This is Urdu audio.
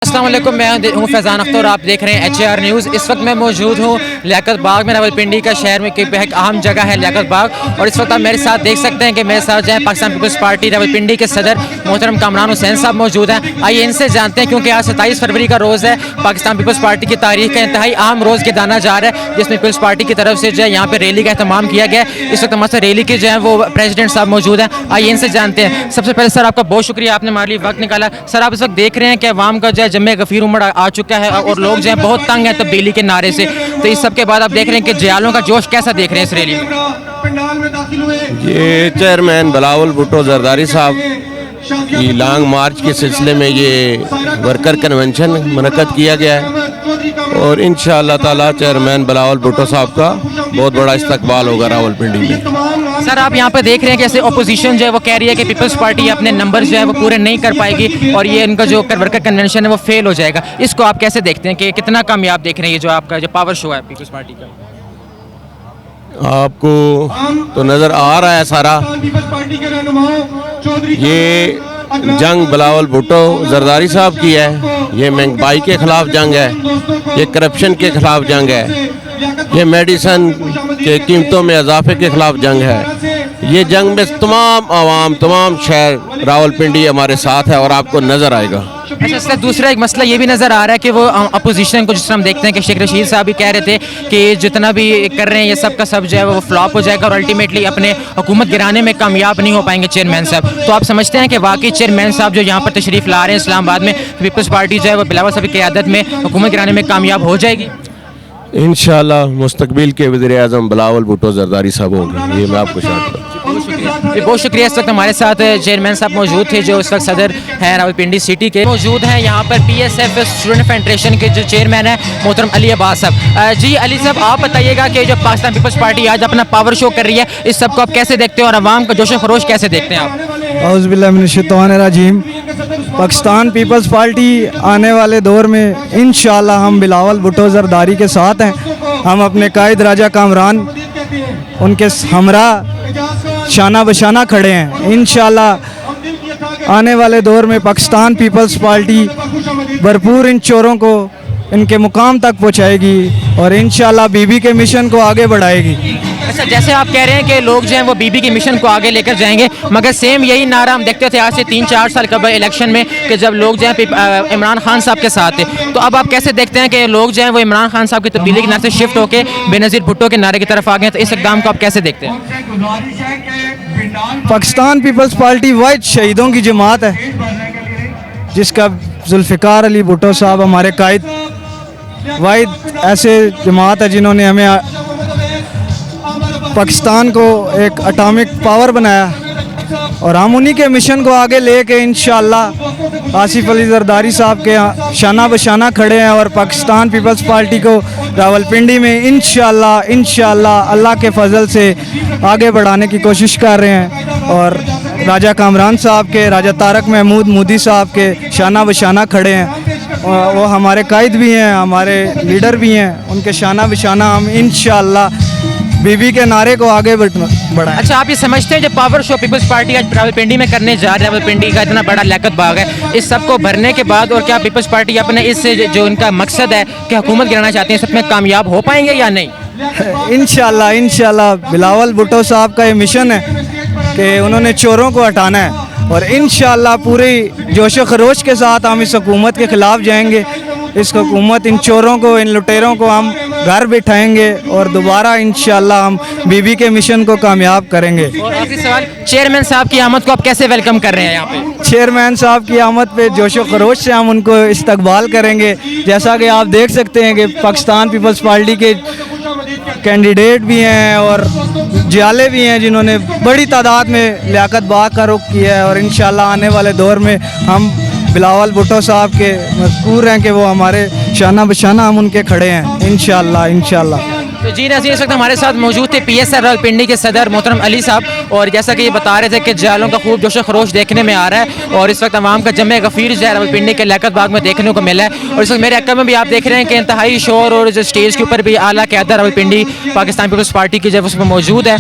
السلام علیکم، میں ہوں فیضان اختر اور آپ دیکھ رہے ہیں HAR نیوز۔ اس وقت میں موجود ہوں لیاقت باغ میں، راولپنڈی کا شہر میں ایک اہم جگہ ہے لیاقت باغ، اور اس وقت آپ میرے ساتھ دیکھ سکتے ہیں کہ میرے ساتھ جو ہے پاکستان پیپلز پارٹی راولپنڈی کے صدر محترم کامران حسین صاحب موجود ہیں۔ آئیے ان سے جانتے ہیں، کیونکہ آج 27 فروری کا روز ہے، پاکستان پیپلز پارٹی کی تاریخ کا انتہائی اہم روز گردانا جا رہا ہے، جس میں پیپلز پارٹی کی طرف سے جو ہے یہاں پہ ریلی کا اہتمام کیا گیا ہے۔ اس وقت ہمارے ساتھ ریلی کے جو ہیں وہ پریزیڈنٹ صاحب موجود ہیں، آئیے ان سے جانتے ہیں۔ سب سے پہلے سر آپ کا بہت شکریہ، آپ نے ہمارے لیے وقت نکالا۔ سر آپ اس وقت دیکھ رہے ہیں کہ عوام کا جو ہے جمع غفیر امڑ آ چکا ہے اور لوگ جو ہیں بہت تنگ ہیں تبدیلی کے نعرے سے، تو اس سب کے بعد آپ دیکھ رہے ہیں کہ جیالوں کا جوش کیسا دیکھ رہے ہیں اس ریلی میں؟ یہ چیئرمین بلاول بھٹو زرداری صاحب کی لانگ مارچ کے سلسلے میں یہ ورکر کنونشن منعقد کیا گیا ہے، اور انشاءاللہ تعالی چیئرمین بلاول بھٹو صاحب کا بہت بڑا استقبال ہوگا راولپنڈی میں۔ سر آپ یہاں پہ دیکھ رہے ہیں کہ ایسے اپوزیشن جو ہے وہ کہہ رہی ہے کہ پیپلز پارٹی اپنے نمبر جو ہے وہ پورے نہیں کر پائے گی اور یہ ان کا جو ورکر کنونشن ہے وہ فیل ہو جائے گا، اس کو آپ کیسے دیکھتے ہیں کہ کتنا کامیاب دیکھ رہے ہیں یہ جو آپ کا جو پاور شو ہے پیپلز پارٹی کا؟ آپ کو تو نظر آ رہا ہے سارا، یہ جنگ بلاول بھٹو زرداری صاحب کی ہے، یہ مہنگائی کے خلاف جنگ ہے، یہ کرپشن کے خلاف جنگ ہے، یہ میڈیسن کے قیمتوں میں اضافے کے خلاف جنگ ہے۔ یہ جنگ میں تمام عوام، تمام شہر راولپنڈی ہمارے ساتھ ہے، اور آپ کو نظر آئے گا۔ اچھا سر، دوسرا ایک مسئلہ یہ بھی نظر آ رہا ہے کہ وہ اپوزیشن کو، جس طرح ہم دیکھتے ہیں کہ شیخ رشید صاحب بھی کہہ رہے تھے کہ جتنا بھی کر رہے ہیں یہ سب کا سب جو ہے وہ فلاپ ہو جائے گا اور الٹیمیٹلی اپنے حکومت گرانے میں کامیاب نہیں ہو پائیں گے چیئرمین صاحب، تو آپ سمجھتے ہیں کہ واقعی چیئرمین صاحب جو یہاں پر تشریف لا رہے ہیں اسلام آباد میں، پیپلز پارٹی جو ہے وہ بلاول صاحب کی قیادت میں حکومت گرانے میں کامیاب ہو جائے گی؟ انشاءاللہ مستقبل کے وزیر اعظم بلاول بھٹو زرداری صاحب ہوں گے، یہ میں آپ کو شاہد کروں۔ بہت شکریہ۔ اس وقت ہمارے ساتھ چیئرمین صاحب موجود تھے جو اس وقت صدر ہیں راولپنڈی سٹی کے، موجود ہیں یہاں پر PSF اسٹوڈنٹ فیڈریشن کے جو چیئرمین ہیں محترم علی عباس صاحب۔ جی علی صاحب، آپ بتائیے گا کہ جو پاکستان پیپلز پارٹی آج اپنا پاور شو کر رہی ہے، اس سب کو آپ کیسے دیکھتے ہیں اور عوام کا جوش و خروش کیسے دیکھتے ہیں آپ؟ اعوذ باللہ من الشیطان الرجیم۔ پاکستان پیپلز پارٹی آنے والے دور میں انشاءاللہ ہم بلاول بھٹو زرداری کے ساتھ ہیں، ہم اپنے قائد راجہ کامران ان کے ہمراہ شانہ بشانہ کھڑے ہیں۔ انشاءاللہ آنے والے دور میں پاکستان پیپلز پارٹی بھرپور ان چوروں کو ان کے مقام تک پہنچائے گی اور انشاءاللہ بی بی کے مشن کو آگے بڑھائے گی۔ اچھا، جیسے آپ کہہ رہے ہیں کہ لوگ جو ہیں وہ بی بی کے مشن کو آگے لے کر جائیں گے، مگر سیم یہی نعرہ ہم دیکھتے تھے آج سے 3-4 سال قبل الیکشن میں کہ جب لوگ جو ہیں عمران خان صاحب کے ساتھ تھے، تو اب آپ کیسے دیکھتے ہیں کہ لوگ جو ہیں وہ عمران خان صاحب کی تبدیلی کے نعرے سے شفٹ ہو کے بے نظیر بھٹو کے نعرے کی طرف آ گئے ہیں، تو اس اقدام کو آپ کیسے دیکھتے ہیں؟ پاکستان پیپلز پارٹی واحد شہیدوں کی جماعت ہے، جس کا ذوالفقار علی بھٹو صاحب ہمارے قائد واحد ایسے جماعت ہے جنہوں نے ہمیں پاکستان کو ایک اٹامک پاور بنایا، اور ہم انہی کے مشن کو آگے لے کے انشاءاللہ آصف علی زرداری صاحب کے شانہ بشانہ کھڑے ہیں، اور پاکستان پیپلز پارٹی کو راولپنڈی میں انشاءاللہ اللہ کے فضل سے آگے بڑھانے کی کوشش کر رہے ہیں، اور راجہ کامران صاحب کے، راجہ طارق محمود مودی صاحب کے شانہ بشانہ کھڑے ہیں، وہ ہمارے قائد بھی ہیں، ہمارے لیڈر بھی ہیں، ان کے شانہ بشانہ ہم انشاءاللہ بی بی کے نعرے کو آگے بڑھائیں۔ اچھا، آپ یہ سمجھتے ہیں جو پاور شو پیپلز پارٹی آج راولپنڈی میں کرنے جا رہے ہیں، راولپنڈی کا اتنا بڑا لیاقت باغ ہے، اس سب کو بھرنے کے بعد، اور کیا پیپلز پارٹی اپنے اس سے جو ان کا مقصد ہے کہ حکومت گرانا چاہتے ہیں، اس میں کامیاب ہو پائیں گے یا نہیں؟ انشاءاللہ بلاول بھٹو صاحب کا یہ مشن ہے کہ انہوں نے چوروں کو ہٹانا ہے، اور انشاءاللہ پوری جوش و خروش کے ساتھ ہم اس حکومت کے خلاف جائیں گے، اس حکومت، ان چوروں کو، ان لٹیروں کو ہم گھر بٹھائیں گے، اور دوبارہ انشاءاللہ ہم بی بی کے مشن کو کامیاب کریں گے۔ اور آخری سوال، چیئرمین صاحب کی آمد کو آپ کیسے ویلکم کر رہے ہیں یہاں پہ؟ چیئرمین صاحب کی آمد پہ جوش و خروش سے ہم ان کو استقبال کریں گے، جیسا کہ آپ دیکھ سکتے ہیں کہ پاکستان پیپلز پارٹی کے کینڈیڈیٹ بھی ہیں اور جیالے بھی ہیں جنہوں نے بڑی تعداد میں لیاقت باغ کا رخ کیا ہے، اور انشاءاللہ آنے والے دور میں ہم بلاول بھٹو صاحب کے مذکور ہیں کہ وہ ہمارے شانہ بشانہ ہم ان کے کھڑے ہیں انشاءاللہ۔ تو جی ناظرین، اس وقت ہمارے ساتھ موجود تھے PSF راولپنڈی کے صدر محترم علی صاحب، اور جیسا کہ یہ بتا رہے تھے کہ جیالوں کا خوب جوش و خروش دیکھنے میں آ رہا ہے، اور اس وقت عوام کا جمع غفیر جو ہے راولپنڈی کے لیاقت باغ میں دیکھنے کو ملا ہے، اور اس وقت میرے عقب میں بھی آپ دیکھ رہے ہیں کہ انتہائی شور، اور جو اسٹیج کے اوپر بھی اعلیٰ قیادت راولپنڈی پاکستان پیپلز پارٹی کی جو ہے اس میں موجود ہے۔